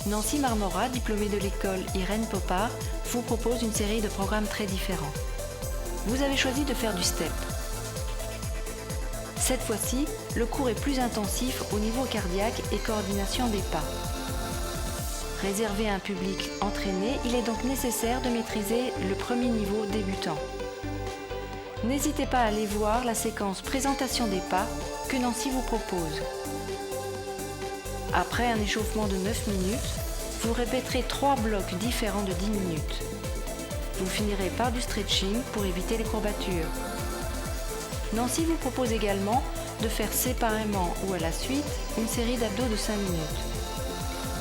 Nancy Marmora, diplômée de l'école Irène Popard, vous propose une série de programmes très différents. Vous avez choisi de faire du step. Cette fois-ci, le cours est plus intensif au niveau cardiaque et coordination des pas. Réservé à un public entraîné, il est donc nécessaire de maîtriser le premier niveau débutant. N'hésitez pas à aller voir la séquence présentation des pas que Nancy vous propose. Après un échauffement de 9 minutes, vous répéterez 3 blocs différents de 10 minutes. Vous finirez par du stretching pour éviter les courbatures. Nancy vous propose également de faire séparément ou à la suite une série d'abdos de 5 minutes.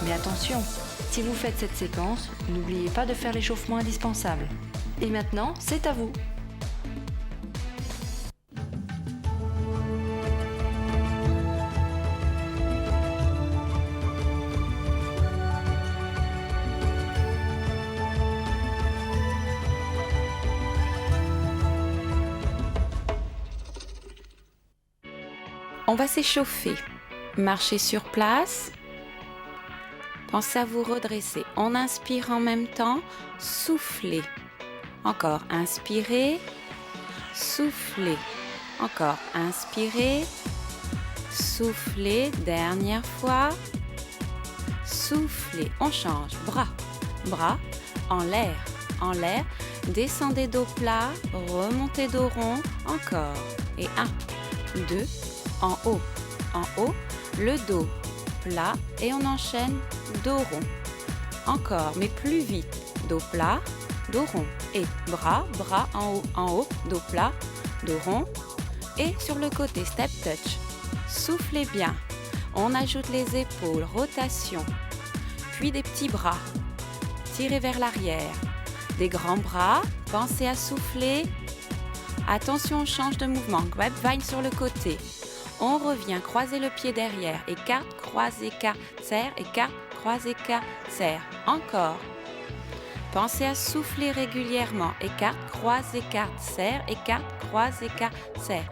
Mais attention, si vous faites cette séquence, n'oubliez pas de faire l'échauffement indispensable. Et maintenant, c'est à vous! On va s'échauffer. Marchez sur place. Pensez à vous redresser. On inspire en même temps. Soufflez. Encore. Inspirez. Soufflez. Encore. Inspirez. Soufflez. Dernière fois. Soufflez. On change. Bras. Bras. En l'air. En l'air. Descendez dos plat. Remontez dos rond. Encore. Et 1, 2, en haut, le dos plat et on enchaîne dos rond. Encore, mais plus vite. Dos plat, dos rond. Et bras en haut, dos plat, dos rond. Et sur le côté, step touch. Soufflez bien. On ajoute les épaules, rotation. Puis des petits bras. Tirez vers l'arrière. Des grands bras. Pensez à souffler. Attention, on change de mouvement. Grapevine sur le côté. On revient, croisez le pied derrière, écarte, croise, écarte, serre, écarte, croise, écarte, serre. Encore. Pensez à souffler régulièrement. Écarte, croise, écarte, serre, écarte, croise, écarte, serre.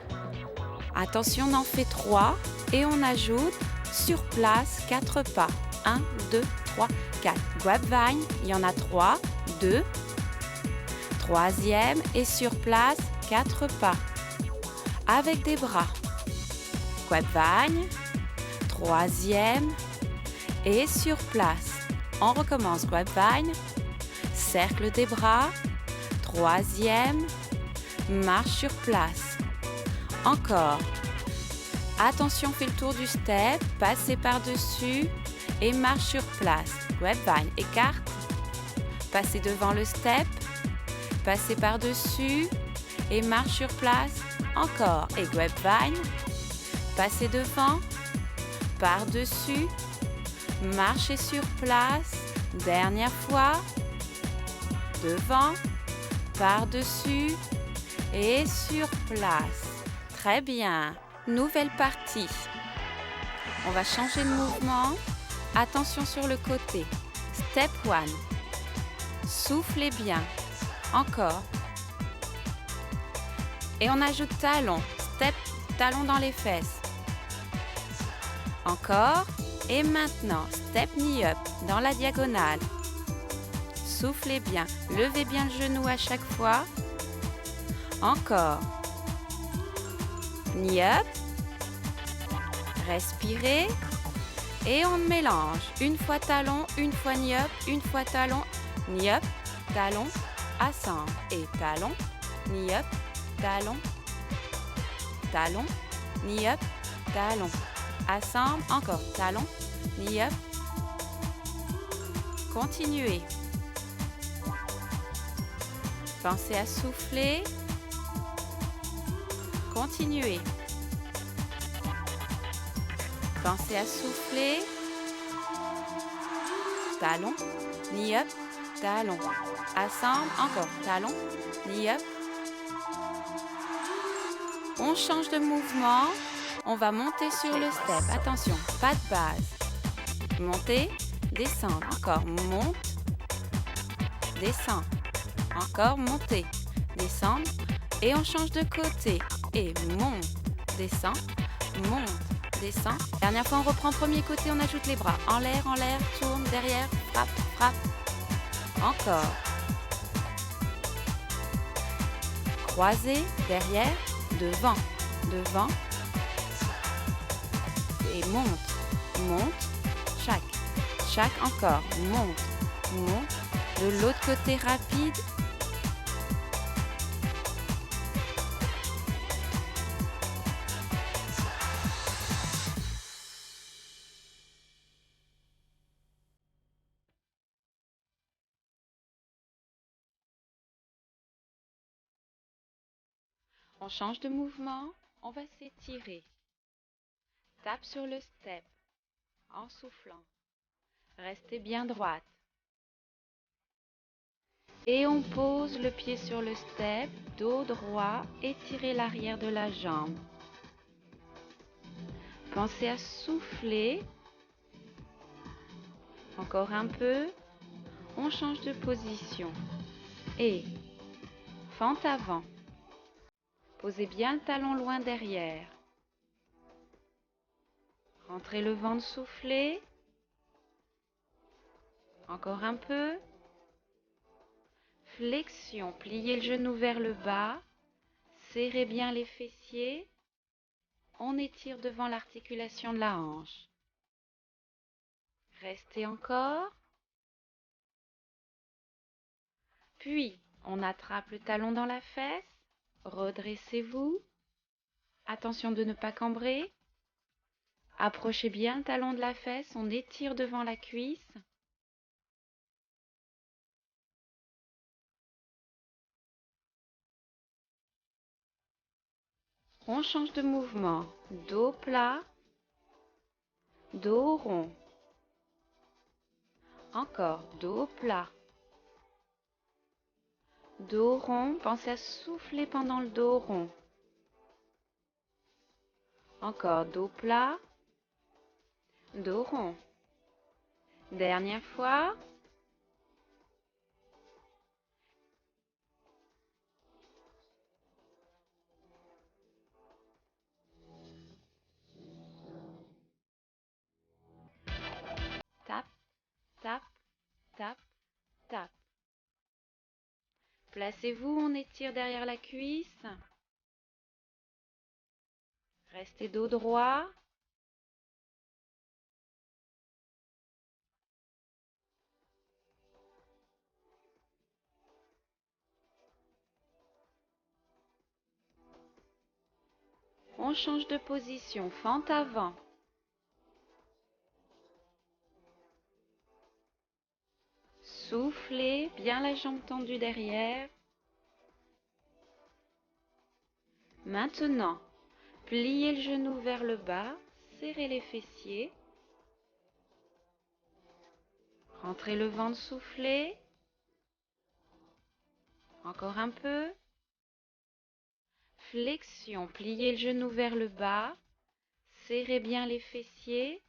Attention, on en fait 3 et on ajoute sur place 4 pas. 1, 2, 3, 4. Grapevine, il y en a 3, 2. Troisième et sur place 4 pas. Avec des bras. Grapevine, troisième et sur place. On recommence grapevine, cercle des bras, troisième, marche sur place. Encore. Attention, fait le tour du step, passez par-dessus et marche sur place. Grapevine, écarte, passez devant le step, passez par-dessus et marche sur place. Encore. Et grapevine. Passez devant, par-dessus, marchez sur place, dernière fois, devant, par-dessus et sur place. Très bien. Nouvelle partie. On va changer de mouvement. Attention sur le côté. Step 1. Soufflez bien. Encore. Et on ajoute talon. Step, talon dans les fesses. Encore. Et maintenant, step knee up dans la diagonale. Soufflez bien. Levez bien le genou à chaque fois. Encore. Knee up. Respirez. Et on mélange. Une fois talon, une fois knee up, une fois talon, knee up, talon, assemble. Et talon, knee up, talon, talon, knee up, talon. Assemble, encore, talon, knee up. Continuez. Pensez à souffler. Continuez. Pensez à souffler. Talon, knee up, talon. Assemble, encore, talon, knee up. On change de mouvement. On va monter sur le step. Attention, pas de base. Monter, descendre. Encore, monte, descend. Encore, monter, descendre. Et on change de côté. Et monte, descend, monte, descend. Dernière fois, on reprend premier côté, on ajoute les bras. En l'air, tourne, derrière, frappe, frappe. Encore. Croisé, derrière, devant, devant. Et monte, monte, chaque encore, monte, monte. De l'autre côté rapide. On change de mouvement, on va s'étirer. Tape sur le step en soufflant. Restez bien droite. Et on pose le pied sur le step, dos droit, étirez l'arrière de la jambe. Pensez à souffler. Encore un peu. On change de position. Et fente avant. Posez bien le talon loin derrière. Rentrez le ventre soufflé. Encore un peu. Flexion, pliez le genou vers le bas. Serrez bien les fessiers. On étire devant l'articulation de la hanche. Restez encore. Puis, on attrape le talon dans la fesse. Redressez-vous. Attention de ne pas cambrer. Approchez bien le talon de la fesse. On étire devant la cuisse. On change de mouvement. Dos plat. Dos rond. Encore. Dos plat. Dos rond. Pensez à souffler pendant le dos rond. Encore. Dos plat. Dos rond. Dernière fois. Tape, tape, tape, tape. Placez-vous, on étire derrière la cuisse. Restez dos droit. On change de position, fente avant. Soufflez, bien la jambe tendue derrière. Maintenant, pliez le genou vers le bas, serrez les fessiers. Rentrez le ventre soufflé. Encore un peu. Flexion, pliez le genou vers le bas. Serrez bien les fessiers.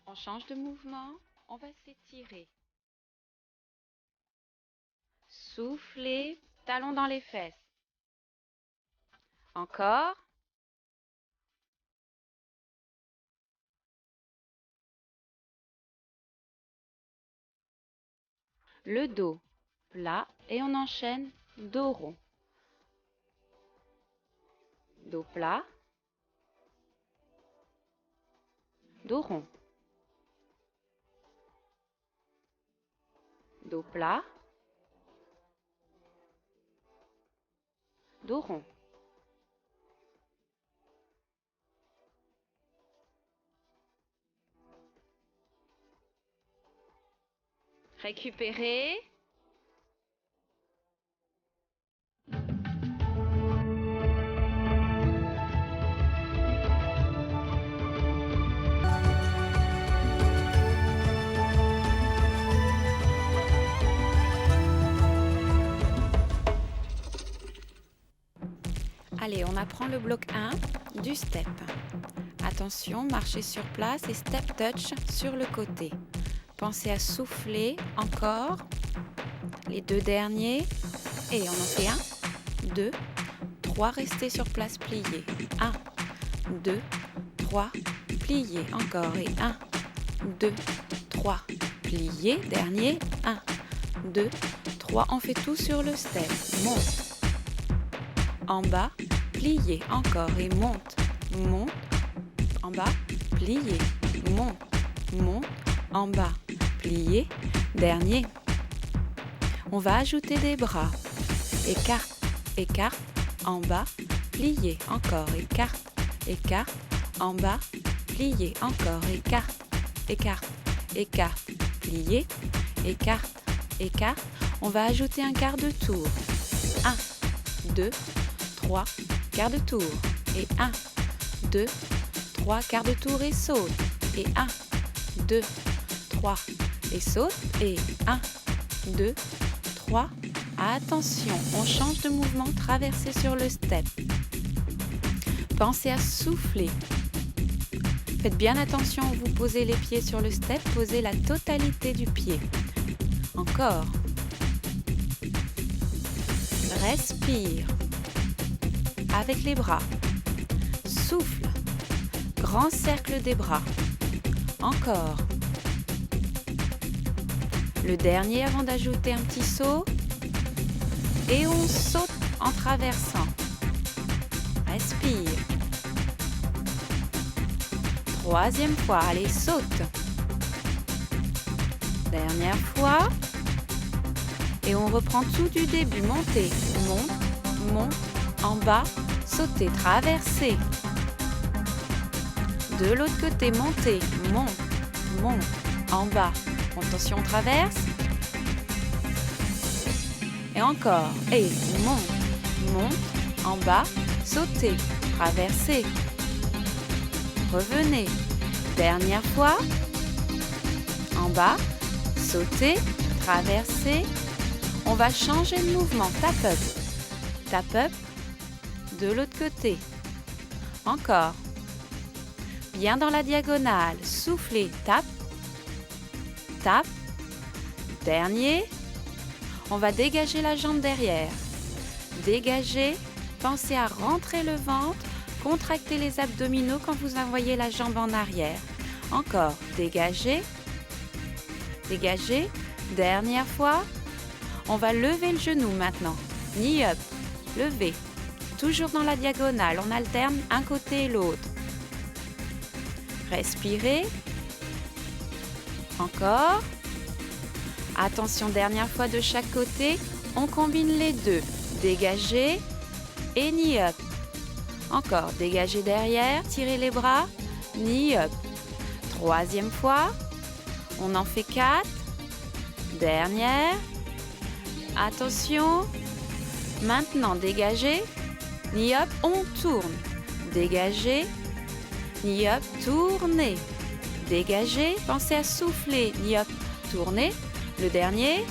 On change de mouvement, on va s'étirer. Soufflez, talon dans les fesses. Encore. Le dos plat et on enchaîne dos rond. Dos plat. Dos rond. Dos plat. Dos rond. Récupérez. Allez, on apprend le bloc 1 du step. Attention, marchez sur place et step touch sur le côté. Pensez à souffler encore. Les deux derniers. Et on en fait 1, 2, 3. Restez sur place plié. 1, 2, 3, plié, encore, et 1, 2, 3, plié, dernier, 1, 2, 3, on fait tout sur le step, monte, en bas, plié, encore, et monte, monte, en bas, plié, monte, monte, en bas, plié, dernier. On va ajouter des bras, écarte, écarte, en bas, plié, encore, écarte, écarte, en bas, plié, encore, écarte, écarte, écarte, plié, écarte, écarte. On va ajouter un quart de tour. 1, 2, 3, quart de tour. Et 1, 2, 3, quart de tour et saute. Et 1, 2, 3, et saute. Et 1, 2, 3. Attention, on change de mouvement, traverser sur le step. Pensez à souffler. Faites bien attention où vous posez les pieds sur le step, posez la totalité du pied. Encore. Respire. Avec les bras. Souffle. Grand cercle des bras. Encore. Le dernier avant d'ajouter un petit saut. Et on saute en traversant. Respire. Troisième fois, allez, saute. Dernière fois. Et on reprend tout du début. Montez, monte, monte, en bas, sautez, traversez. De l'autre côté, montez, monte, monte, en bas. Attention, on traverse. Et encore. Et monte, monte, en bas, sautez, traversez. Revenez. Dernière fois. En bas, sautez, traversez. On va changer de mouvement. Tap up. Tap up. De l'autre côté. Encore. Bien dans la diagonale. Soufflez. Tap. Tap. Dernier. On va dégager la jambe derrière. Dégager. Pensez à rentrer le ventre. Contractez les abdominaux quand vous envoyez la jambe en arrière. Encore. Dégager. Dégager. Dernière fois. On va lever le genou maintenant. Knee up. Lever. Toujours dans la diagonale. On alterne un côté et l'autre. Respirez. Encore. Attention, dernière fois de chaque côté. On combine les deux. Dégager et knee up. Encore, dégagez derrière, tirez les bras, knee up. Troisième fois, on en fait 4. Dernière. Attention. Maintenant, dégagez, knee up, on tourne. Dégagez, knee up, tournez. Dégagez, pensez à souffler, knee up, tournez. Le dernier.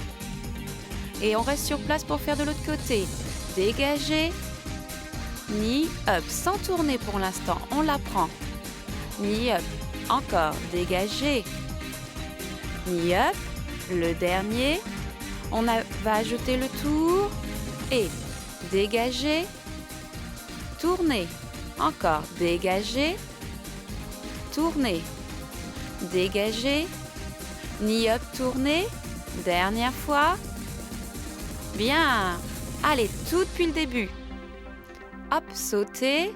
Et on reste sur place pour faire de l'autre côté. Dégagez. Knee up, sans tourner pour l'instant, on la prend. Knee up, encore, dégagez. Knee up, le dernier. On va ajouter le tour et dégagez. Tournez, encore, dégagez. Tournez, dégagez. Knee up, tournez. Dernière fois. Bien. Allez, tout depuis le début. Hop, sauter,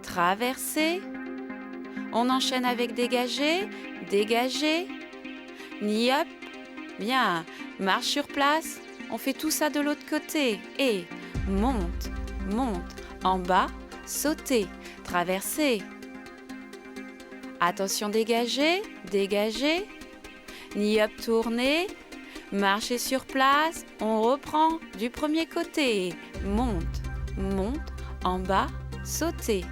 traverser. On enchaîne avec dégager, dégager. Knee up. Bien. Marche sur place. On fait tout ça de l'autre côté. Et monte, monte. En bas, sauter, traverser. Attention, dégager, dégager. Knee up, tourner. Marchez sur place. On reprend du premier côté. Monte, monte. En bas, sautez,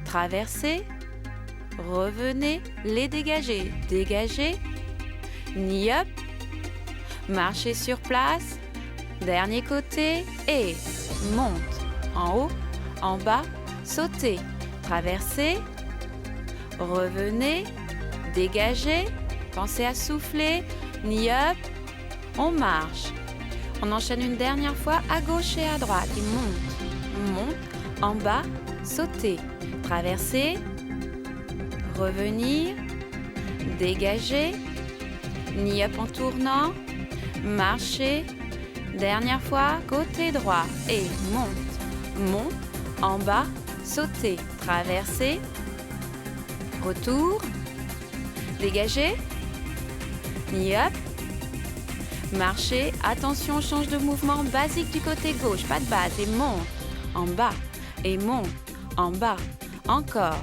traversez, revenez, les dégager, dégagez, knee up, marchez sur place, dernier côté et monte, en haut, en bas, sautez, traversez, revenez, dégagez, pensez à souffler, knee up, on marche. On enchaîne une dernière fois à gauche et à droite et monte, monte. En bas, sautez, traversez, revenir, dégager, knee up en tournant, marcher, dernière fois, côté droit et monte, monte, en bas, sauter, traverser, retour, dégager, knee up, marcher, attention, change de mouvement basique du côté gauche, pas de base, et monte, en bas, et monte, en bas, encore.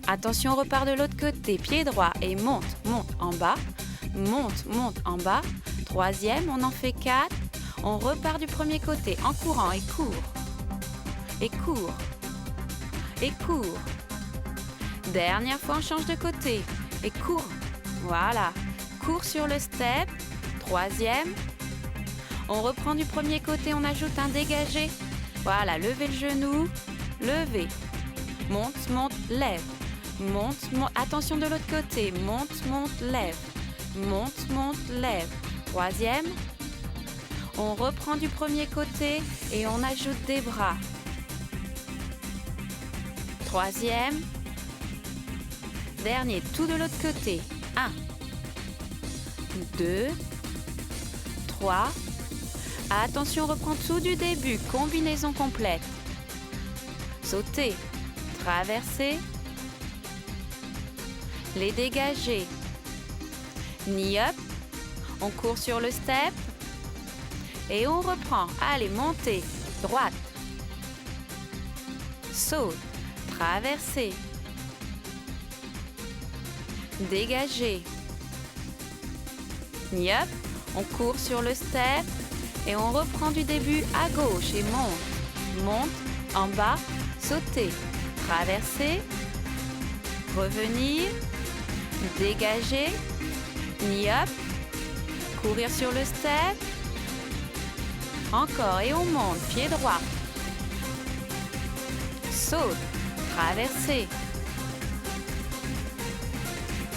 Attention, repart de l'autre côté, pied droit, et monte, monte, en bas, monte, monte, en bas. Troisième, on en fait 4. On repart du premier côté, en courant, et court, et court, et court. Dernière fois, on change de côté, et court, voilà. Court sur le step. Troisième, on reprend du premier côté, on ajoute un dégagé. Voilà, levez le genou, levez. Monte, monte, lève. Monte, monte, attention de l'autre côté. Monte, monte, lève. Monte, monte, lève. Troisième, on reprend du premier côté et on ajoute des bras. Troisième, dernier, tout de l'autre côté. 1, 2, 3. Attention, on reprend tout du début. Combinaison complète. Sauter, traverser, les dégager. Knee up, on court sur le step et on reprend. Allez, montez, droite, saute, traverser, dégager. Knee up, on court sur le step et on reprend du début à gauche et monte, monte, en bas, sauter, traverser, revenir, dégager, knee up, courir sur le step, encore et on monte, pied droit, saute, traverser,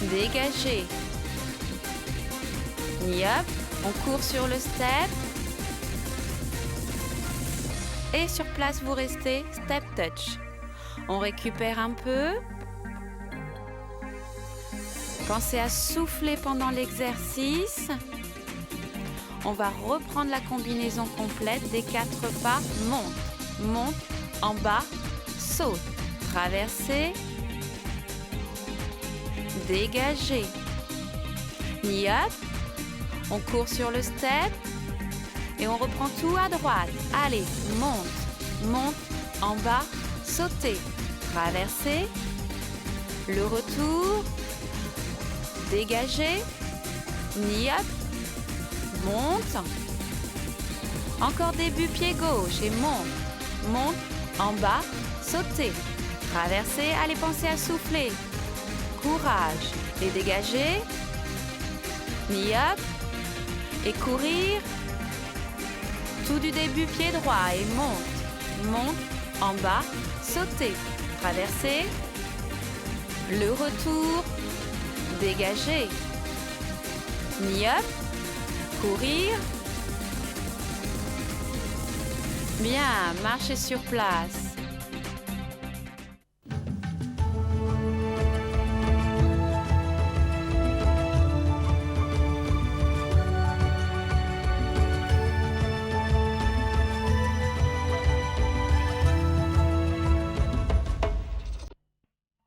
dégager, knee up, on court sur le step et sur place vous restez step touch. On récupère un peu. Pensez à souffler pendant l'exercice. On va reprendre la combinaison complète des 4 pas. Monte, monte, en bas, saute, traverser, dégager, knee up, on court sur le step et on reprend tout à droite. Allez, monte, monte, en bas, sauter, traverser, le retour, dégager, knee up, monte, encore début pied gauche et monte, monte, en bas, sauter, traverser, allez pensez à souffler, courage et dégager, knee up et courir, tout du début pied droit et monte, monte, en bas, sauter, traverser, le retour, dégager, knee up, courir, bien, marcher sur place.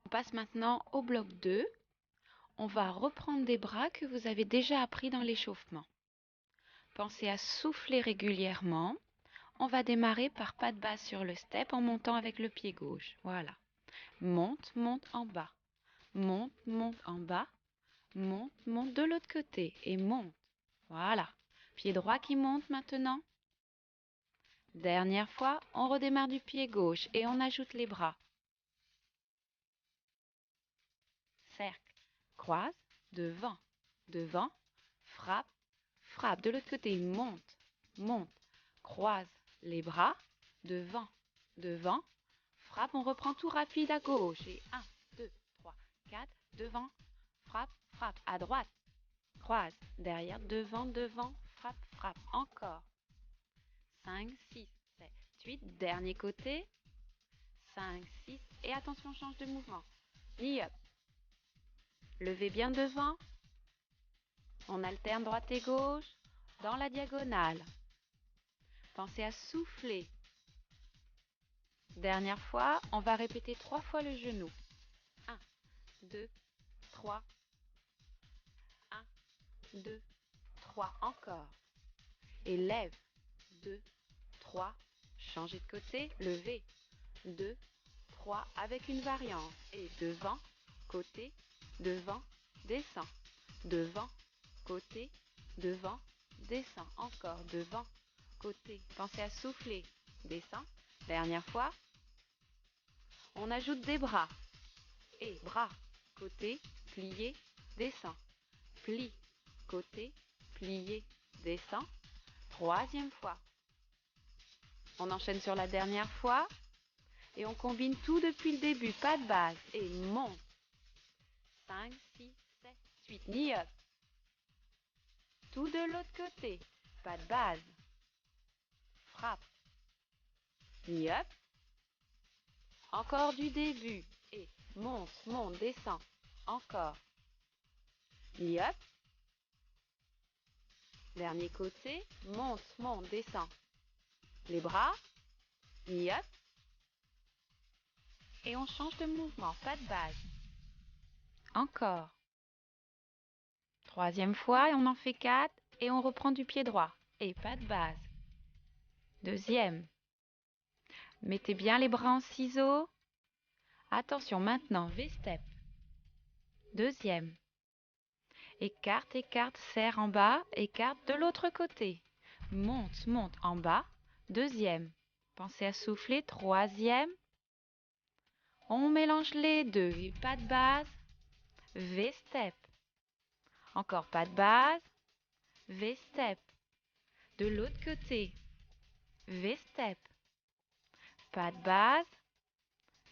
On passe maintenant au bloc 2. On va reprendre des bras que vous avez déjà appris dans l'échauffement. Pensez à souffler régulièrement. On va démarrer par pas de base sur le step en montant avec le pied gauche. Voilà. Monte, monte en bas. Monte, monte en bas. Monte, monte de l'autre côté et monte. Voilà. Pied droit qui monte maintenant. Dernière fois, on redémarre du pied gauche et on ajoute les bras. Cercle. Croise, devant, devant, frappe, frappe. De l'autre côté, monte, monte, croise les bras, devant, devant, frappe. On reprend tout rapide à gauche. Et 1, 2, 3, 4, devant, frappe, frappe. À droite, croise, derrière, devant, devant, frappe, frappe. Encore. 5, 6, 7, 8. Dernier côté. 5, 6. Et attention, change de mouvement. Knee up. Levez bien devant. On alterne droite et gauche dans la diagonale. Pensez à souffler. Dernière fois, on va répéter 3 fois le genou. 1, 2, 3. 1, 2, 3. Encore. Et lève. 2, 3. Changez de côté. Levez. 2, 3. Avec une variante. Et devant, côté, devant, descend. Devant, côté, devant, descend. Encore. Devant, côté. Pensez à souffler. Descend. Dernière fois. On ajoute des bras. Et bras, côté, plié, descend. Plie, côté, plié, descend. Troisième fois. On enchaîne sur la dernière fois. Et on combine tout depuis le début. Pas de base. Et monte. 5, 6, 7, 8. Knee up. Tout de l'autre côté. Pas de base. Frappe. Knee up. Encore du début. Et monte, monte, descend. Encore. Knee up. Dernier côté. Monte, monte, descend. Les bras. Knee up. Et on change de mouvement. Pas de base. Encore. Troisième fois, et on en fait 4. Et on reprend du pied droit. Et pas de base. Deuxième. Mettez bien les bras en ciseaux. Attention, maintenant, V-step. Deuxième. Écarte, écarte, serre en bas, écarte de l'autre côté. Monte, monte en bas. Deuxième. Pensez à souffler. Troisième. On mélange les deux. Et pas de base. V-step. Encore pas de base. V-step. De l'autre côté. V-step. Pas de base.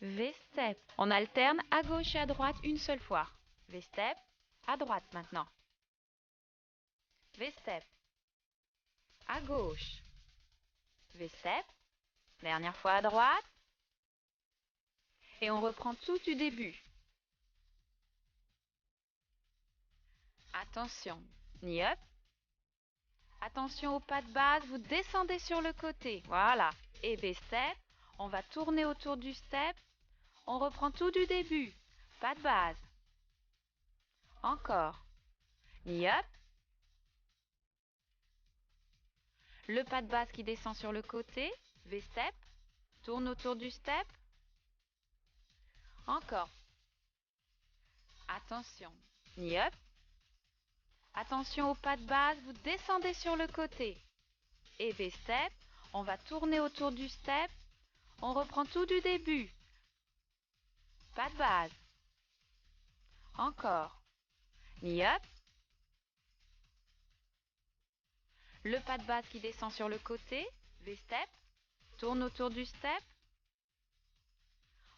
V-step. On alterne à gauche et à droite une seule fois. V-step. À droite maintenant. V-step. À gauche. V-step. Dernière fois à droite. Et on reprend tout du début. Attention. Knee up. Attention au pas de base. Vous descendez sur le côté. Voilà. Et V-step. On va tourner autour du step. On reprend tout du début. Pas de base. Encore. Knee up. Le pas de base qui descend sur le côté. V-step. Tourne autour du step. Encore. Attention. Knee up. Attention au pas de base. Vous descendez sur le côté. Et V-step. On va tourner autour du step. On reprend tout du début. Pas de base. Encore. Knee up. Le pas de base qui descend sur le côté. V-step. Tourne autour du step.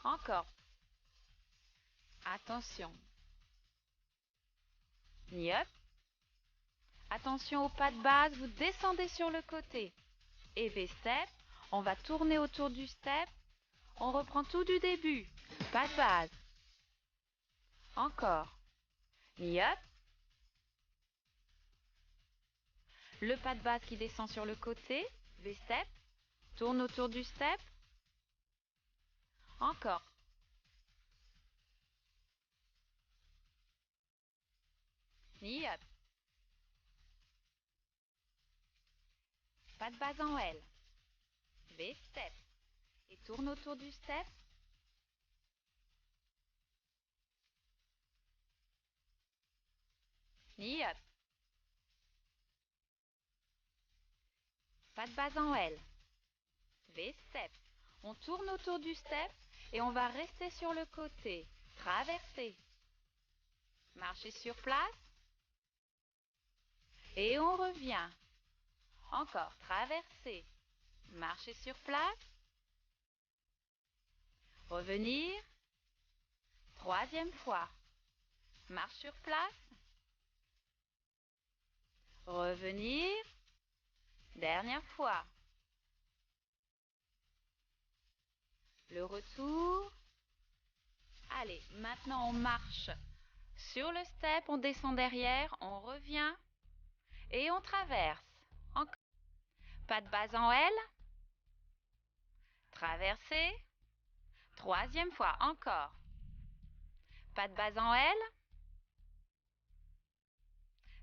Encore. Attention. Knee up. Attention au pas de base. Vous descendez sur le côté. Et V-step. On va tourner autour du step. On reprend tout du début. Pas de base. Encore. Knee up. Le pas de base qui descend sur le côté. V-step. Tourne autour du step. Encore. Knee up. Pas de base en L. V-step. Et tourne autour du step. Knee up. Pas de base en L. V-step. On tourne autour du step et on va rester sur le côté. Traverser. Marcher sur place. Et on revient. Encore. Traverser. Marcher sur place. Revenir. Troisième fois. Marche sur place. Revenir. Dernière fois. Le retour. Allez, maintenant on marche Sur le step, on descend derrière, on revient et on traverse. Encore. Pas de base en L. Traverser. Troisième fois, encore. Pas de base en L.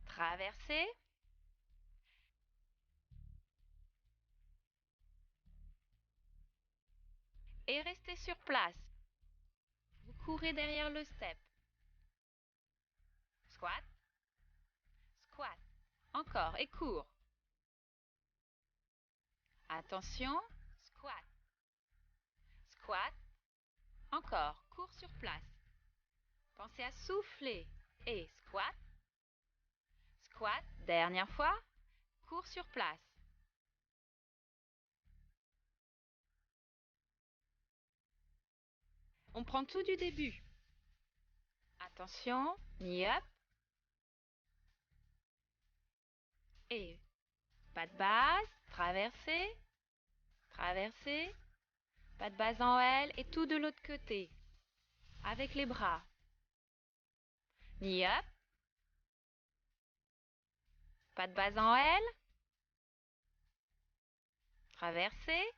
Traverser. Et restez sur place. Vous courez derrière le step. Squat. Squat. Encore et cours. Attention. Squat. Squat. Encore. Cours sur place. Pensez à souffler. Et squat. Squat. Dernière fois. Cours sur place. On prend tout du début. Attention. Knee up. Et pas de base. Traverser. Traverser. Pas de base en L. Et tout de l'autre côté. Avec les bras. Knee up. Pas de base en L. Traverser.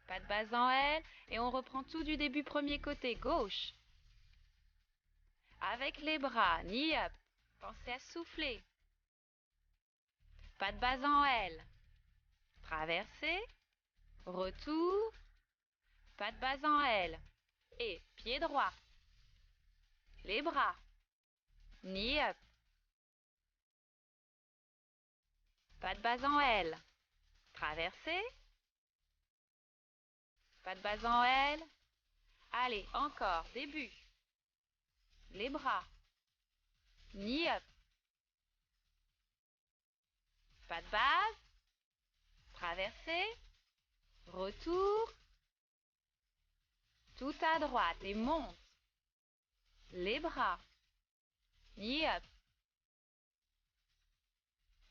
Pas de base en L. Et on reprend tout du début premier côté, gauche. Avec les bras, knee up. Pensez à souffler. Pas de base en L. Traverser. Retour. Pas de base en L. Et pied droit. Les bras. Knee up. Pas de base en L. Traverser. Pas de base en L. Allez, encore, début. Les bras. Knee up. Pas de base. Traverser. Retour. Tout à droite et monte. Les bras. Knee up.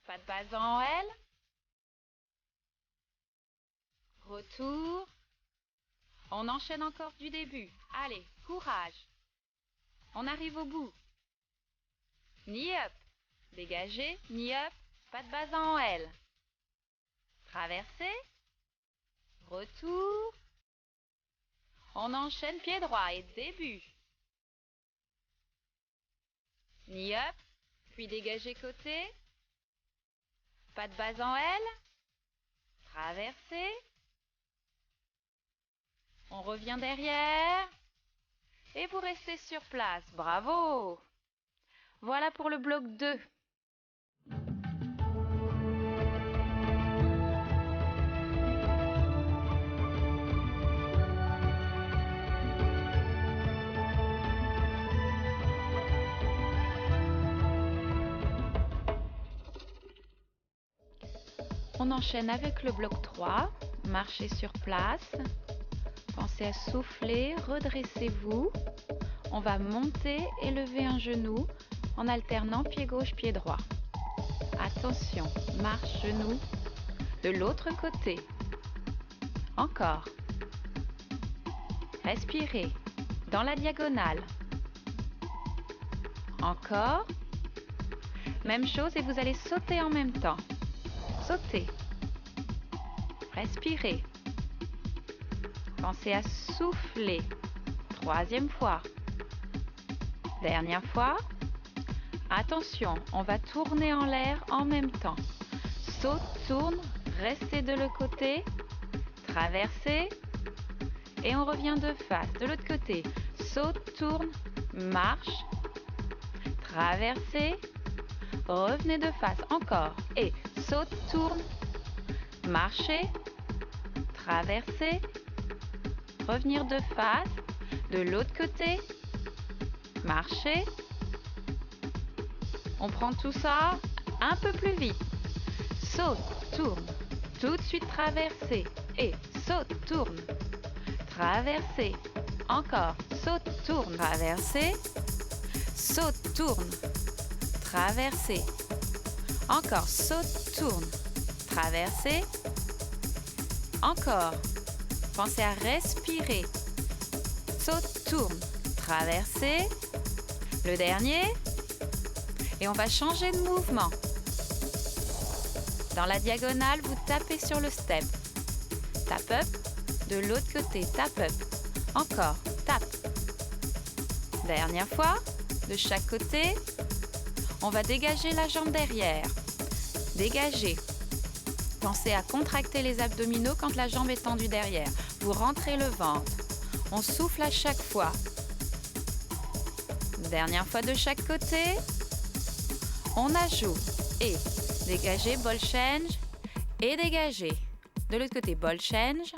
Pas de base en L. Retour. On enchaîne encore du début. Allez, courage. On arrive au bout. Knee up. Dégagez. Knee up. Pas de base en L. Traversez. Retour. On enchaîne pied droit et début. Knee up. Puis dégagez côté. Pas de base en L. Traversez. On revient derrière. Et vous restez sur place. Bravo! Voilà pour le bloc 2. On enchaîne avec le bloc 3. Marchez sur place. Pensez à souffler, redressez-vous. On va monter et lever un genou en alternant pied gauche, pied droit. Attention, marche genou de l'autre côté. Encore. Respirez dans la diagonale. Encore. Même chose et vous allez sauter en même temps. Sautez. Respirez. Pensez à souffler. Troisième fois. Dernière fois. Attention, on va tourner en l'air en même temps. Saute, tourne, restez de l'autre côté. Traversez. Et on revient de face, de l'autre côté. Saute, tourne, marche. Traversez. Revenez de face, encore. Et saute, tourne, marchez. Traversez. Revenir de face, de l'autre côté. Marchez. On prend tout ça un peu plus vite. Saute, tourne, tout de suite traversez. Et saute, tourne, traversez. Encore, saute, tourne, traversez. Saute, tourne, traversez. Encore, saute, tourne, traversez. Encore. Pensez à respirer. Saute, tourne, traversez. Le dernier. Et on va changer de mouvement. Dans la diagonale, vous tapez sur le step. Tap up. De l'autre côté, tap up. Encore, tap. Dernière fois, de chaque côté, on va dégager la jambe derrière. Dégager. Pensez à contracter les abdominaux quand la jambe est tendue derrière. Vous rentrez le ventre. On souffle à chaque fois. Dernière fois de chaque côté. On ajoute et dégager, ball change et dégager. De l'autre côté, ball change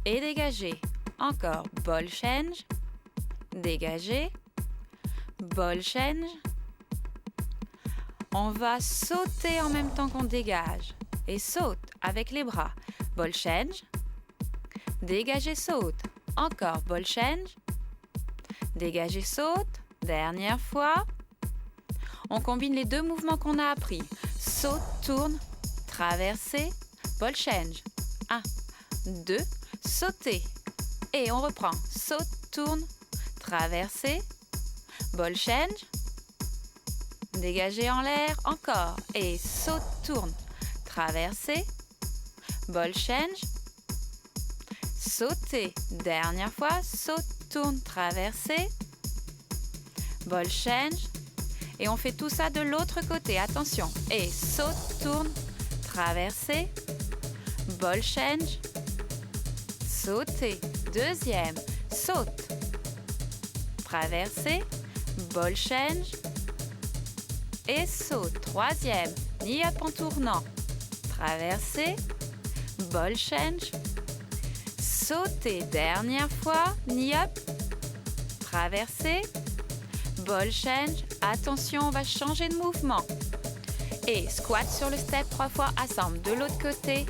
et dégager. Encore, ball change, dégager, ball change. On va sauter en même temps qu'on dégage et saute avec les bras. Ball change, dégager, saute. Encore, ball change, dégager, saute. Dernière fois. On combine les deux mouvements qu'on a appris. Saute, tourne, traverser, ball change. 1, 2, sauter. Et on reprend. Saute, tourne, traverser, ball change. Dégager en l'air, encore. Et saute, tourne, traverser, ball change. Sauter. Dernière fois. Saute, tourne, traverser, ball change. Et on fait tout ça de l'autre côté, attention. Et saute, tourne, traverser, ball change, sauter. Deuxième, saute, traverser, ball change et saute. Troisième, knee up en tournant, traverser, ball change, sauter. Dernière fois, knee up, traverser, ball change. Attention, on va changer de mouvement. Et squat sur le step 3 fois, assemble. De l'autre côté,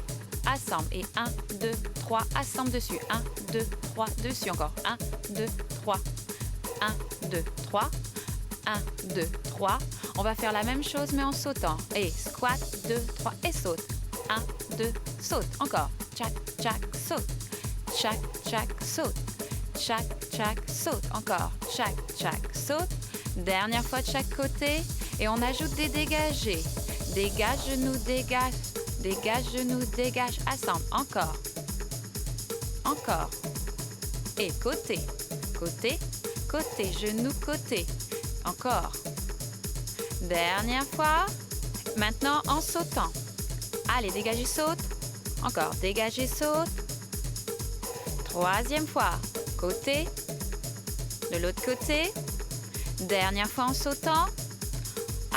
assemble. Et 1, 2, 3, assemble dessus. 1, 2, 3, dessus encore. 1, 2, 3. 1, 2, 3. 1, 2, 3. On va faire la même chose mais en sautant. Et squat, 2, 3 et saute. 1, 2, saute. Encore. Tchac, tchac, saute. Tchac, tchac, saute. Tchac, tchac, saute. Encore. Tchac, tchac, saute. Dernière fois de chaque côté. Et on ajoute des dégagés. Dégage, genou, dégage. Dégage, genou, dégage. Assemble. Encore. Encore. Et côté. Côté. Côté. Genou, côté. Encore. Dernière fois. Maintenant en sautant. Allez, dégagez, saute. Encore. Dégagez, saute. Troisième fois. Côté. De l'autre côté. Dernière fois en sautant.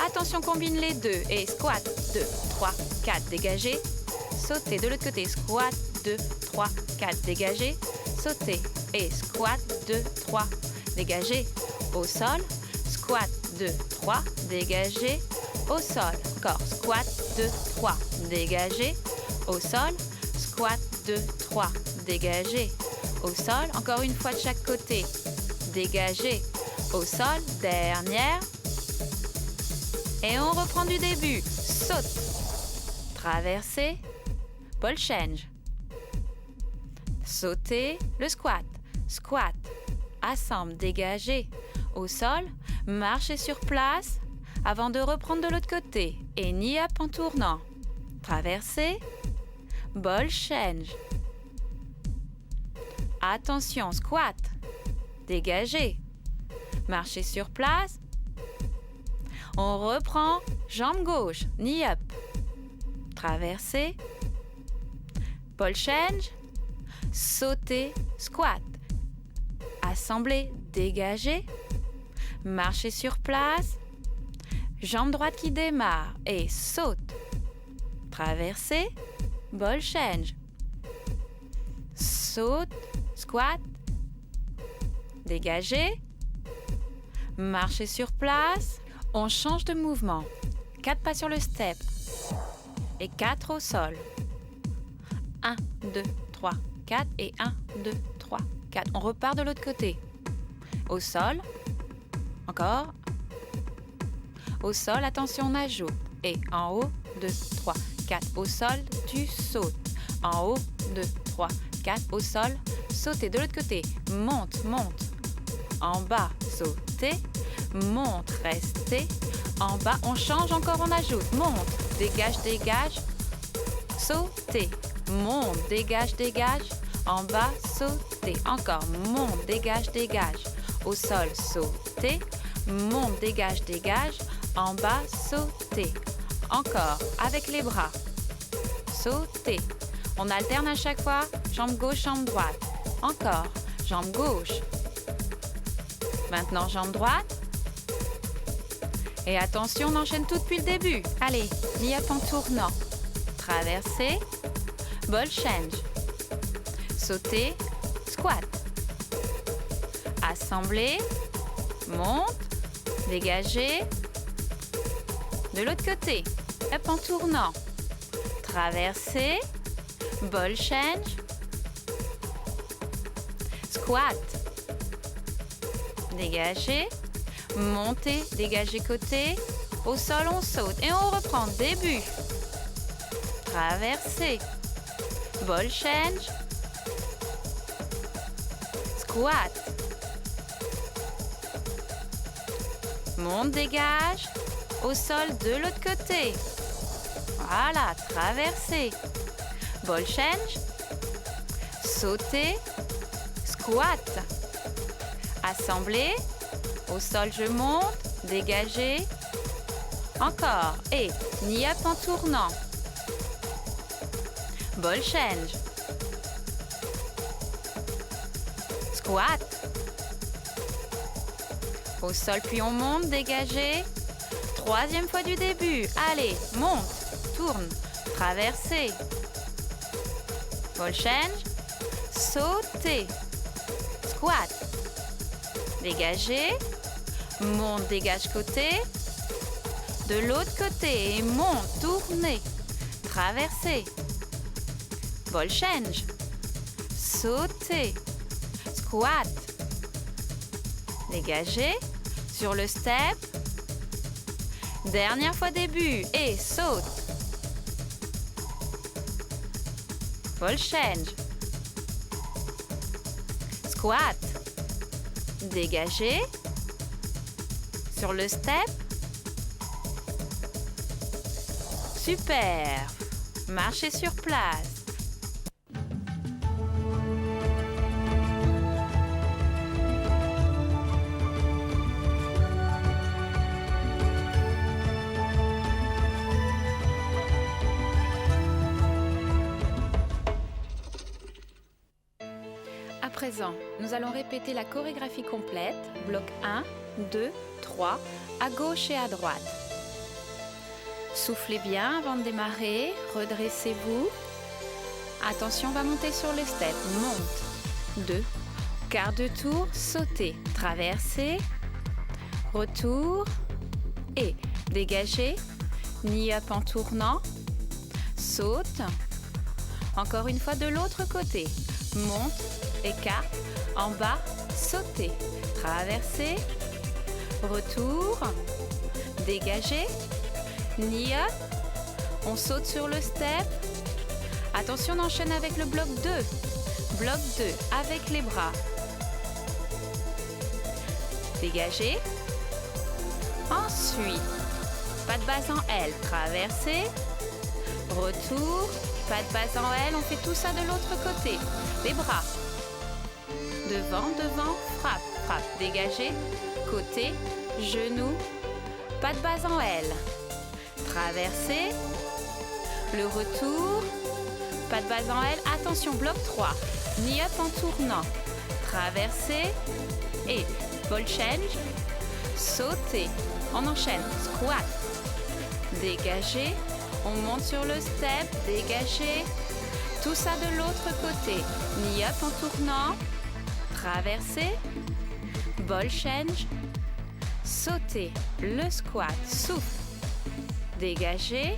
Attention, combine les deux. Et squat, 2, 3, 4, dégagez. Sauter de l'autre côté. Squat, 2, 3, 4, dégagez. Sauter. Et squat, 2, 3, dégagez. Au sol. Squat, 2, 3, dégagez. Au sol. Encore. Squat, 2, 3, dégagez. Au sol. Squat, 2, 3, dégagez. Au sol. Encore une fois de chaque côté. Dégagez. Au sol. Dernière. Et on reprend du début. Saute. Traverser. Ball change. Sauter. Le squat. Squat. Assemble. Dégager. Au sol. Marcher sur place. Avant de reprendre de l'autre côté. Et knee up en tournant. Traverser. Ball change. Attention. Squat. Dégager. Marcher sur place. On reprend, jambe gauche, knee up. Traverser. Ball change. Sauter, squat. Assembler, dégager. Marcher sur place. Jambe droite qui démarre et saute. Traverser. Ball change. Saute, squat. Dégager. Marcher sur place. On change de mouvement. 4 pas sur le step. Et 4 au sol. 1, 2, 3, 4. Et 1, 2, 3, 4. On repart de l'autre côté. Au sol. Encore. Au sol, attention, on ajoute. Et en haut, 2, 3, 4. Au sol, tu sautes. En haut, 2, 3, 4. Au sol, sauter de l'autre côté. Monte, monte. En bas, sauter. monte, restez. En bas, on change encore, on ajoute. Monte, dégage, dégage. Sautez. Monte, dégage, dégage. En bas, sautez. Encore, monte, dégage, dégage. Au sol, sautez. Monte, dégage, dégage. En bas, sautez. Encore, avec les bras. Sautez. On alterne à chaque fois. Jambe gauche, jambe droite. Encore, jambe gauche. Maintenant, jambe droite. Et attention, on enchaîne tout depuis le début. Allez, knee-up en tournant. Traversez. Ball change. Sauter. Squat. Assembler. Monte. Dégager. De l'autre côté. Up en tournant. Traverser. Ball change. Squat. Dégager. Monter, dégager côté. Au sol, on saute. Et on reprend. Début. Traverser. Ball change. Squat. Monte, dégage. Au sol, de l'autre côté. Voilà, traverser. Ball change. Sauter. Squat. Assembler. Au sol, je monte. Dégager. Encore. Et knee-up en tournant. Ball change. Squat. Au sol, puis on monte. Dégager. Troisième fois du début. Allez, monte. Tourne. Traverser. Ball change. Sauter. Squat. Dégager. Monte, dégage côté. De l'autre côté. Et monte, tourner. Traverser. Ball change. Sauter. Squat. Dégager. Sur le step. Dernière fois début. Et saute. Ball change. Squat. Dégager. Sur le step. Super. Marchez sur place. À présent, nous allons répéter la chorégraphie complète, bloc 1, 2, 3, à gauche et à droite. Soufflez bien avant de démarrer, redressez-vous. Attention, on va monter sur le step. Monte, 2, quart de tour, sautez, traversez, retour et dégagez, knee-up en tournant, saute, encore une fois de l'autre côté, monte, écarte, en bas, sautez, traversez, retour, dégagez, knee-up, on saute sur le step. Attention, on enchaîne avec le bloc 2. Bloc 2, avec les bras. Dégagez. Ensuite, pas de base en L, traversez, retour, pas de base en L, on fait tout ça de l'autre côté. Les bras. Devant, devant, frappe, frappe, dégagez, côté, genou, pas de base en L. Traversez, le retour, pas de base en L, attention, bloc 3, knee-up en tournant, traversez et ball change, sautez, on enchaîne, squat, dégagez, on monte sur le step, dégagez, tout ça de l'autre côté, knee-up en tournant, traversez, ball change, sautez, le squat, souffle, dégagez,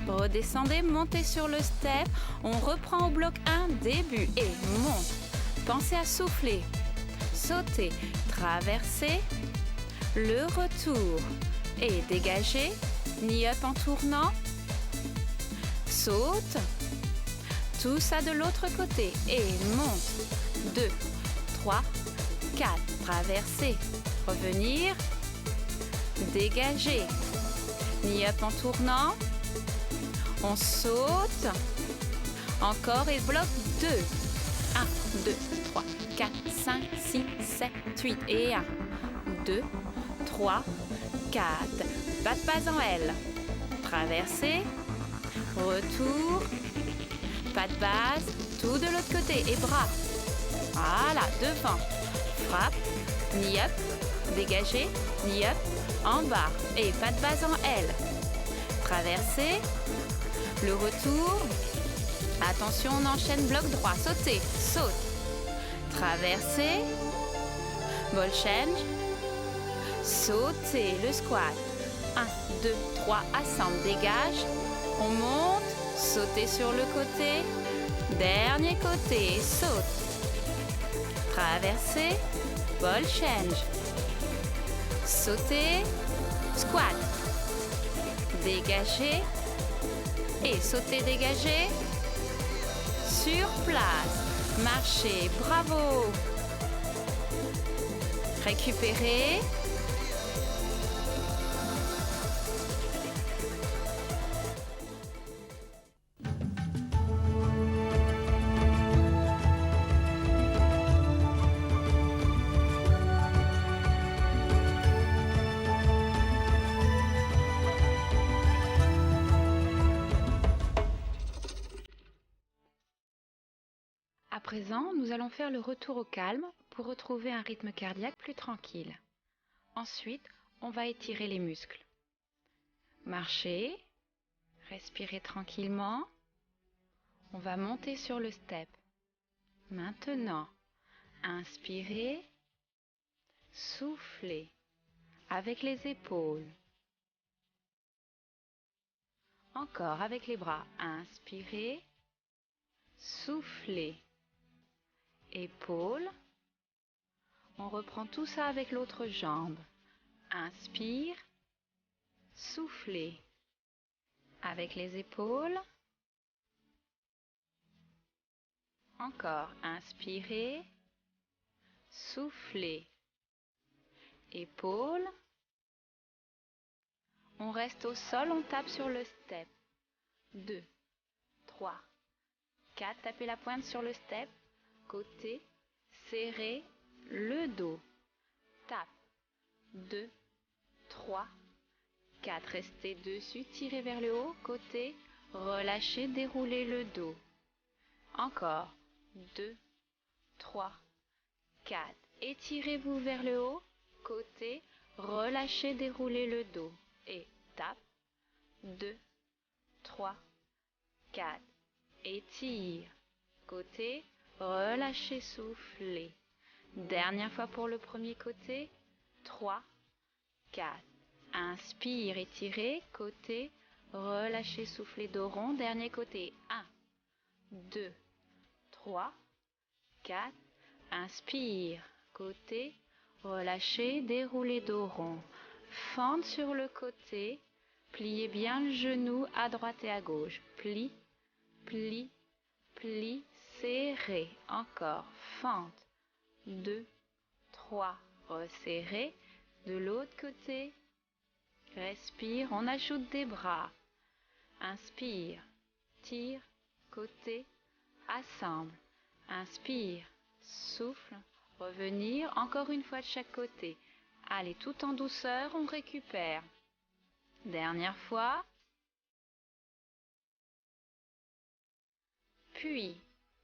redescendez, montez sur le step, on reprend au bloc 1, début et monte. Pensez à souffler, sautez, traversez, le retour et dégagez, knee-up en tournant, saute, tout ça de l'autre côté et monte, 2, 3, 4, traversez, revenir, dégagez. Knee up en tournant. On saute. Encore et bloc 2. 1, 2, 3, 4, 5, 6, 7, 8. Et 1, 2, 3, 4. Pas de pas en L. Traversée. Retour. Pas de base. Tout de l'autre côté. Et bras. Voilà, devant. Frappe. Knee up. Dégagez. Knee up. En bas. Et pas de base en L. Traversée. Le retour. Attention, on enchaîne bloc droit. Sautez. Saute. Traversée. Ball change. Sautez. Le squat. 1, 2, 3. Assemble. Dégage. On monte. Sautez sur le côté. Dernier côté. Saute. Traversée. Ball change. Sautez. Squat. Dégagez. Et sautez, dégagez. Sur place. Marchez. Bravo. Récupérez. À présent, nous allons faire le retour au calme pour retrouver un rythme cardiaque plus tranquille. Ensuite, on va étirer les muscles. Marchez, respirez tranquillement. On va monter sur le step. Maintenant, inspirez, soufflez avec les épaules. Encore avec les bras. Inspirez, soufflez. Épaules. On reprend tout ça avec l'autre jambe. Inspire, soufflez. Avec les épaules. Encore, inspirez, soufflez. Épaules. On reste au sol, on tape sur le step. 2, 3, 4. Tapez la pointe sur le step. Côté, serrez le dos. Tape. 2, 3, 4. Restez dessus, tirez vers le haut. Côté, relâchez, déroulez le dos. Encore. 2, 3, 4. Étirez-vous vers le haut. Côté, relâchez, déroulez le dos. Et tape. 2, 3, 4. Étire. Côté, relâchez, soufflez. Dernière fois pour le premier côté. 3, 4. Inspire, étirez. Côté, relâchez, soufflez, dos rond. Dernier côté. 1, 2, 3, 4. Inspire. Côté, relâchez, déroulez, dos rond. Fente sur le côté. Pliez bien le genou à droite et à gauche. Plie, plie, plie. Serrez. Encore. Fente. 2, 3. Resserrez. De l'autre côté. Respire. On ajoute des bras. Inspire. Tire. Côté. Assemble. Inspire. Souffle. Revenir. Encore une fois de chaque côté. Allez, tout en douceur, on récupère. Dernière fois. Puis,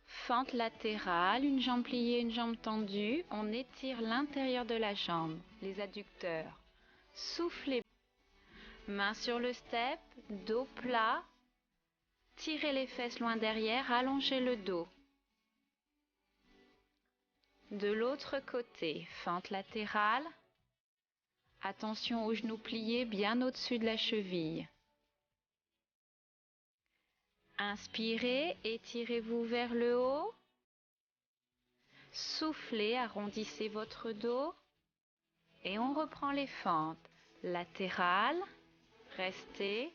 fente latérale, une jambe pliée, une jambe tendue. On étire l'intérieur de la jambe, les adducteurs. Soufflez. Main sur le step, dos plat. Tirez les fesses loin derrière, allongez le dos. De l'autre côté, fente latérale. Attention aux genoux pliés bien au-dessus de la cheville. Inspirez, étirez-vous vers le haut. Soufflez, arrondissez votre dos. Et on reprend les fentes latérales. Restez.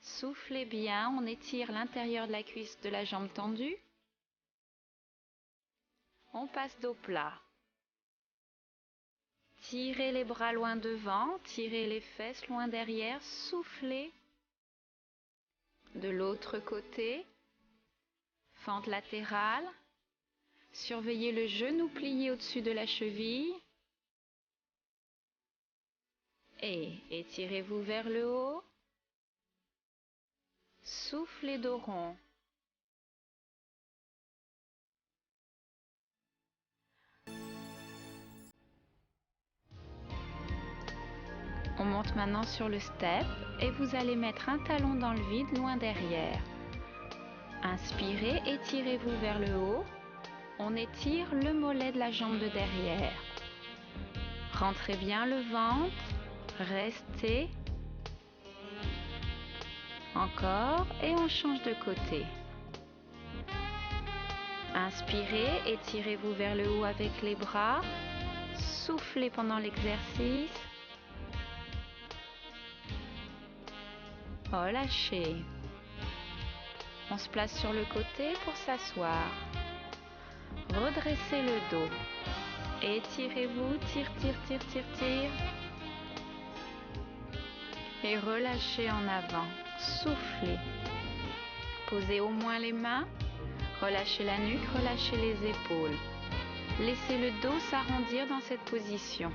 Soufflez bien, on étire l'intérieur de la cuisse de la jambe tendue. On passe dos plat. Tirez les bras loin devant, tirez les fesses loin derrière, soufflez. De l'autre côté, fente latérale. Surveillez le genou plié au-dessus de la cheville. Et étirez-vous vers le haut. Soufflez dos rond. On monte maintenant sur le step et vous allez mettre un talon dans le vide loin derrière. Inspirez, étirez-vous vers le haut. On étire le mollet de la jambe de derrière. Rentrez bien le ventre. Restez. Encore et on change de côté. Inspirez, étirez-vous vers le haut avec les bras. Soufflez pendant l'exercice. Relâchez. On se place sur le côté pour s'asseoir. Redressez le dos. Étirez-vous, tire, tire, tire, tire, tire. Et relâchez en avant. Soufflez. Posez au moins les mains. Relâchez la nuque, relâchez les épaules. Laissez le dos s'arrondir dans cette position.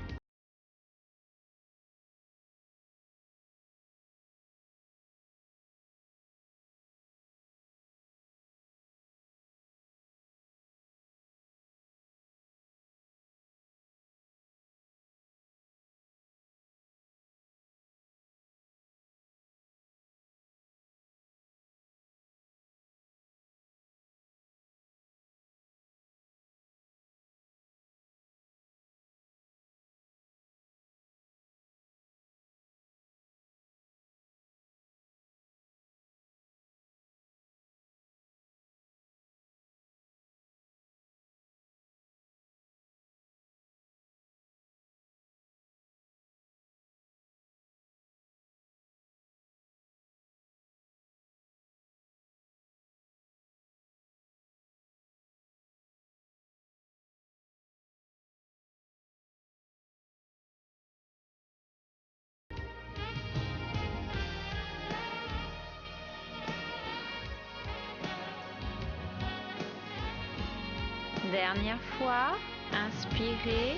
Dernière fois, inspirez,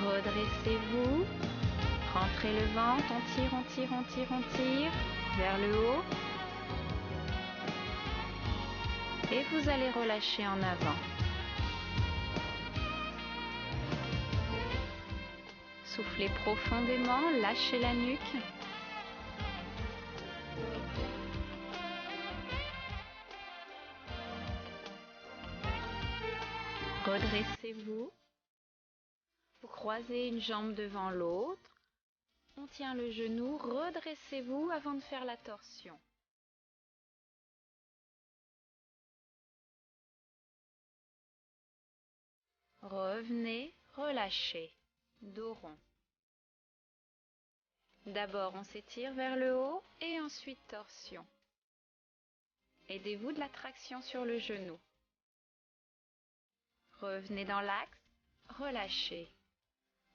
redressez-vous, rentrez le ventre, on tire, on tire, on tire, on tire, vers le haut. Et vous allez relâcher en avant. Soufflez profondément, lâchez la nuque. Redressez-vous. Vous croisez une jambe devant l'autre. On tient le genou. Redressez-vous avant de faire la torsion. Revenez, relâchez. Dos rond. D'abord, on s'étire vers le haut et ensuite torsion. Aidez-vous de la traction sur le genou. Revenez dans l'axe, relâchez.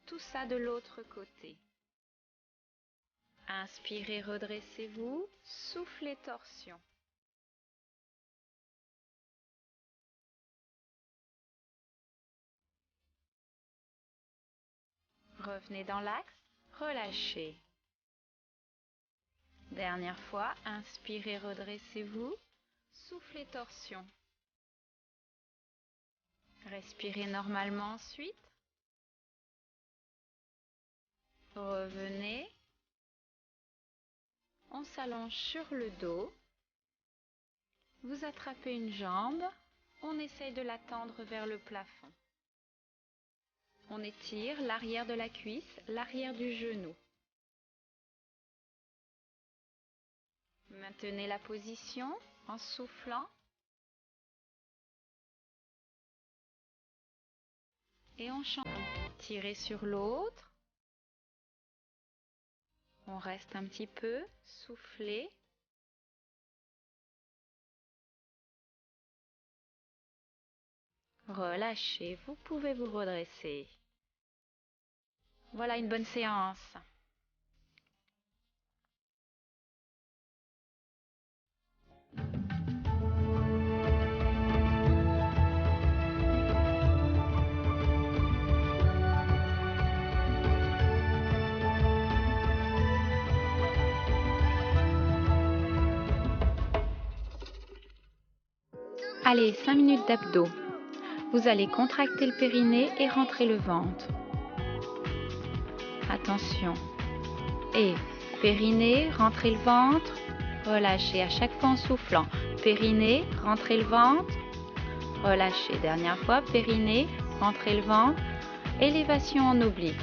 Tout ça de l'autre côté. Inspirez, redressez-vous, soufflez, torsion. Revenez dans l'axe, relâchez. Dernière fois, inspirez, redressez-vous, soufflez, torsion. Respirez normalement ensuite. Revenez. On s'allonge sur le dos. Vous attrapez une jambe. On essaye de la tendre vers le plafond. On étire l'arrière de la cuisse, l'arrière du genou. Maintenez la position en soufflant. Et on change. Tirez sur l'autre. On reste un petit peu, soufflez. Relâchez, vous pouvez vous redresser. Voilà une bonne séance. Allez, 5 minutes d'abdos. Vous allez contracter le périnée et rentrer le ventre. Attention. Et périnée, rentrez le ventre. Relâchez à chaque fois en soufflant. Périnée, rentrez le ventre. Relâchez. Dernière fois, périnée, rentrez le ventre. Élévation en oblique.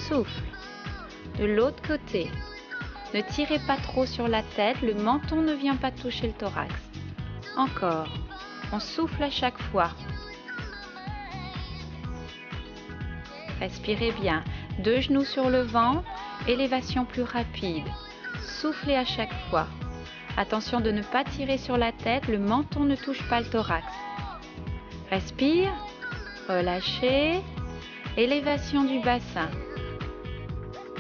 Souffle. De l'autre côté. Ne tirez pas trop sur la tête, le menton ne vient pas toucher le thorax. Encore. On souffle à chaque fois. Respirez bien. 2 genoux sur le ventre, élévation plus rapide. Soufflez à chaque fois. Attention de ne pas tirer sur la tête, le menton ne touche pas le thorax. Respire, relâchez, élévation du bassin.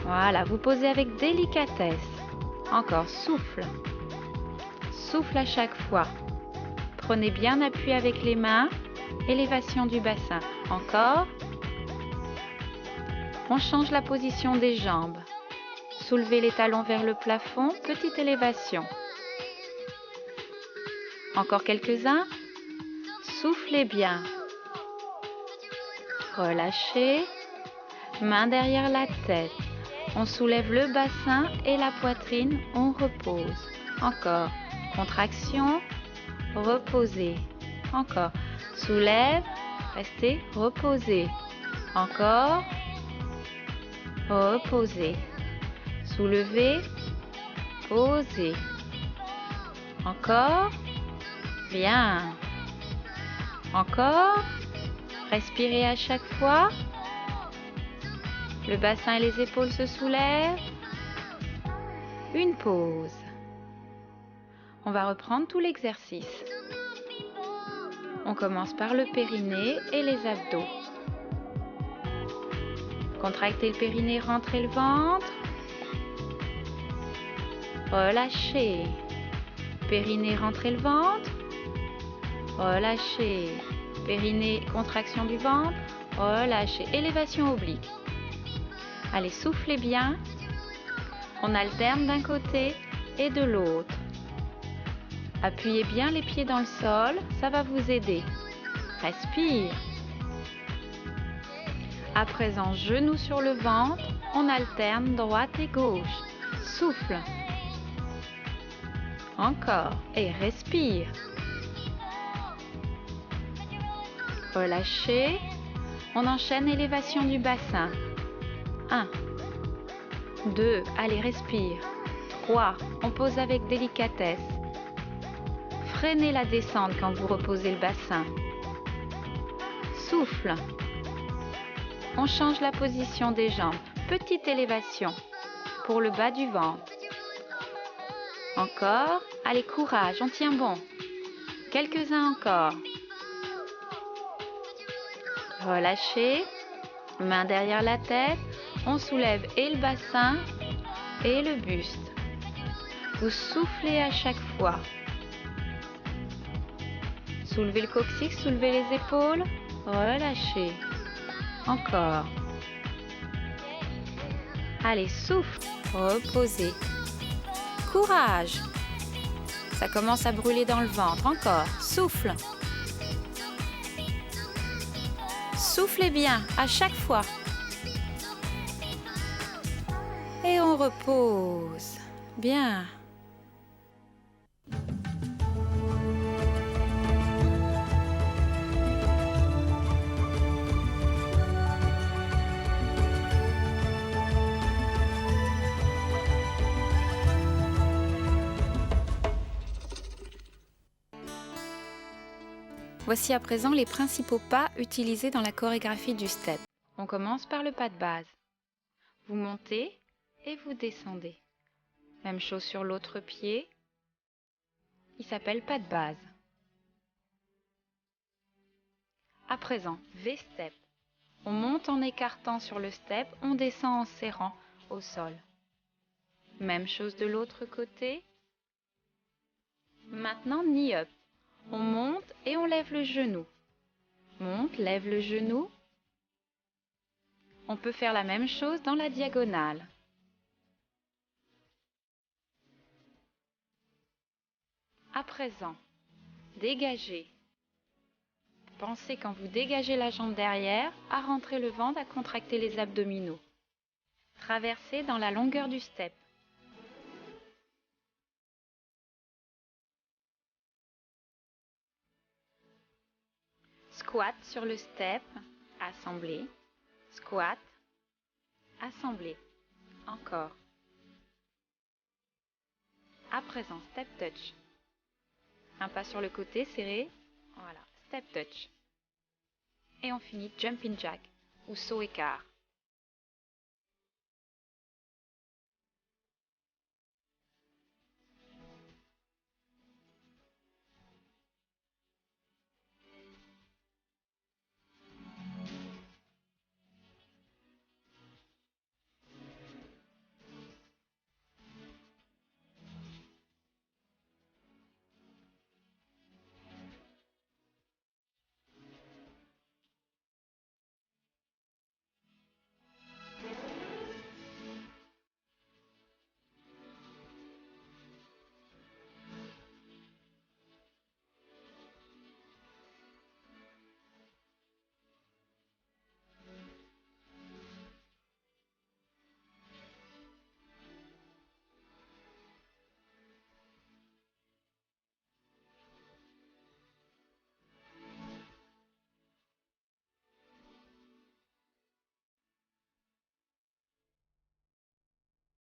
Voilà, vous posez avec délicatesse. Encore, souffle. Souffle à chaque fois. Prenez bien appui avec les mains, élévation du bassin. Encore. On change la position des jambes. Soulevez les talons vers le plafond, petite élévation. Encore quelques-uns. Soufflez bien. Relâchez. Main derrière la tête. On soulève le bassin et la poitrine. On repose. Encore. Contraction. Reposez. Encore. Soulève. Restez. Reposez. Encore. Reposez. Soulevez. Posez. Encore. Bien. Encore. Respirez à chaque fois. Le bassin et les épaules se soulèvent. Une pause. On va reprendre tout l'exercice. On commence par le périnée et les abdos. Contractez le périnée, rentrez le ventre. Relâchez. Périnée, rentrez le ventre. Relâchez. Périnée, contraction du ventre. Relâchez. Élévation oblique. Allez, soufflez bien. On alterne d'un côté et de l'autre. Appuyez bien les pieds dans le sol, ça va vous aider. Respire. À présent, genoux sur le ventre, on alterne droite et gauche. Souffle. Encore. Et respire. Relâchez. On enchaîne élévation du bassin. 1, 2, allez, respire. 3, on pose avec délicatesse. Freinez la descente quand vous reposez le bassin. Souffle. On change la position des jambes. Petite élévation pour le bas du ventre. Encore. Allez, courage, on tient bon. Quelques-uns encore. Relâchez. Main derrière la tête. On soulève et le bassin et le buste. Vous soufflez à chaque fois. Soulevez le coccyx, soulevez les épaules. Relâchez. Encore. Allez, souffle. Reposez. Courage. Ça commence à brûler dans le ventre. Encore. Souffle. Soufflez bien à chaque fois. Et on repose. Bien. Voici à présent les principaux pas utilisés dans la chorégraphie du step. On commence par le pas de base. Vous montez et vous descendez. Même chose sur l'autre pied. Il s'appelle pas de base. À présent, V-step. On monte en écartant sur le step, on descend en serrant au sol. Même chose de l'autre côté. Maintenant, knee up. On monte et on lève le genou. Monte, lève le genou. On peut faire la même chose dans la diagonale. À présent, dégagez. Pensez quand vous dégagez la jambe derrière à rentrer le ventre, à contracter les abdominaux. Traversez dans la longueur du step. Squat sur le step, assemblé. Squat, assemblé. Encore. À présent, step touch. Un pas sur le côté, serré. Voilà, step touch. Et on finit jumping jack ou saut écart.